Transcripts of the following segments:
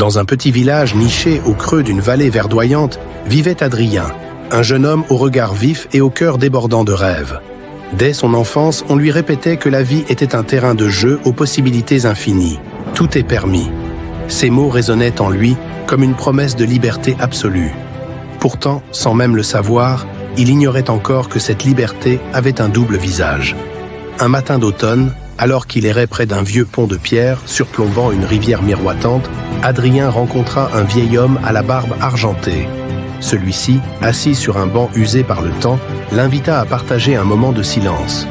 Dans un petit village niché au creux d'une vallée verdoyante, vivait Adrien, un jeune homme au regard vif et au cœur débordant de rêves. Dès son enfance, on lui répétait que la vie était un terrain de jeu aux possibilités infinies. Tout est permis. Ces mots résonnaient en lui comme une promesse de liberté absolue. Pourtant, sans même le savoir, il ignorait encore que cette liberté avait un double visage. Un matin d'automne, alors qu'il errait près d'un vieux pont de pierre surplombant une rivière miroitante, Adrien rencontra un vieil homme à la barbe argentée. Celui-ci, assis sur un banc usé par le temps, l'invita à partager un moment de silence.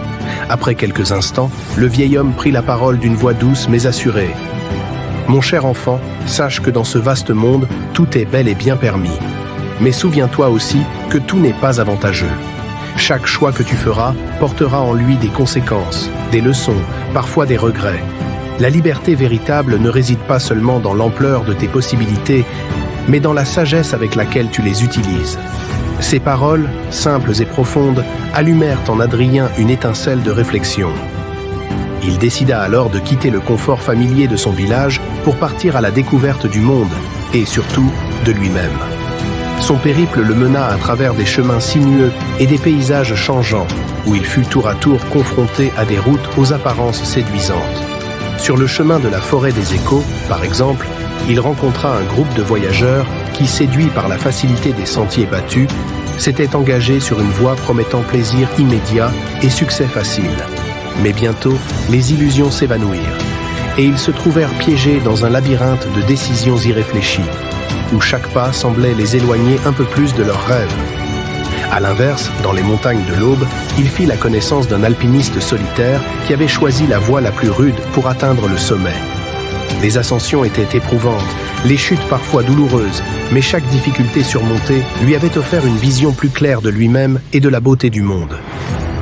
Après quelques instants, le vieil homme prit la parole d'une voix douce mais assurée. « Mon cher enfant, sache que dans ce vaste monde, tout est bel et bien permis. Mais souviens-toi aussi que tout n'est pas avantageux. Chaque choix que tu feras portera en lui des conséquences, des leçons, parfois des regrets. La liberté véritable ne réside pas seulement dans l'ampleur de tes possibilités, mais dans la sagesse avec laquelle tu les utilises. » Ces paroles, simples et profondes, allumèrent en Adrien une étincelle de réflexion. Il décida alors de quitter le confort familier de son village pour partir à la découverte du monde et surtout de lui-même. Son périple le mena à travers des chemins sinueux et des paysages changeants, où il fut tour à tour confronté à des routes aux apparences séduisantes. Sur le chemin de la forêt des Échos, par exemple, il rencontra un groupe de voyageurs qui, séduits par la facilité des sentiers battus, s'étaient engagés sur une voie promettant plaisir immédiat et succès facile. Mais bientôt, les illusions s'évanouirent, et ils se trouvèrent piégés dans un labyrinthe de décisions irréfléchies, où chaque pas semblait les éloigner un peu plus de leurs rêves. À l'inverse, dans les montagnes de l'Aube, il fit la connaissance d'un alpiniste solitaire qui avait choisi la voie la plus rude pour atteindre le sommet. Les ascensions étaient éprouvantes, les chutes parfois douloureuses, mais chaque difficulté surmontée lui avait offert une vision plus claire de lui-même et de la beauté du monde.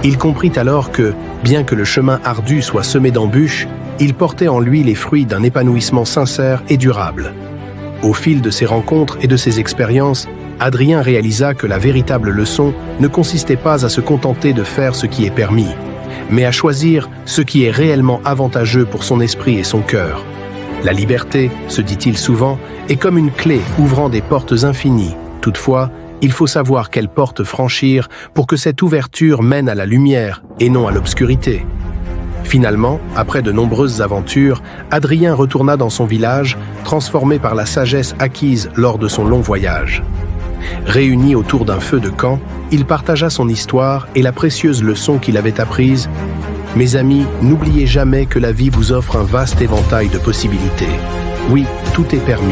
Il comprit alors que, bien que le chemin ardu soit semé d'embûches, il portait en lui les fruits d'un épanouissement sincère et durable. Au fil de ses rencontres et de ses expériences, Adrien réalisa que la véritable leçon ne consistait pas à se contenter de faire ce qui est permis, mais à choisir ce qui est réellement avantageux pour son esprit et son cœur. La liberté, se dit-il souvent, est comme une clé ouvrant des portes infinies. Toutefois, il faut savoir quelle porte franchir pour que cette ouverture mène à la lumière et non à l'obscurité. Finalement, après de nombreuses aventures, Adrien retourna dans son village, transformé par la sagesse acquise lors de son long voyage. Réunis autour d'un feu de camp, il partagea son histoire et la précieuse leçon qu'il avait apprise. « Mes amis, n'oubliez jamais que la vie vous offre un vaste éventail de possibilités. Oui, tout est permis.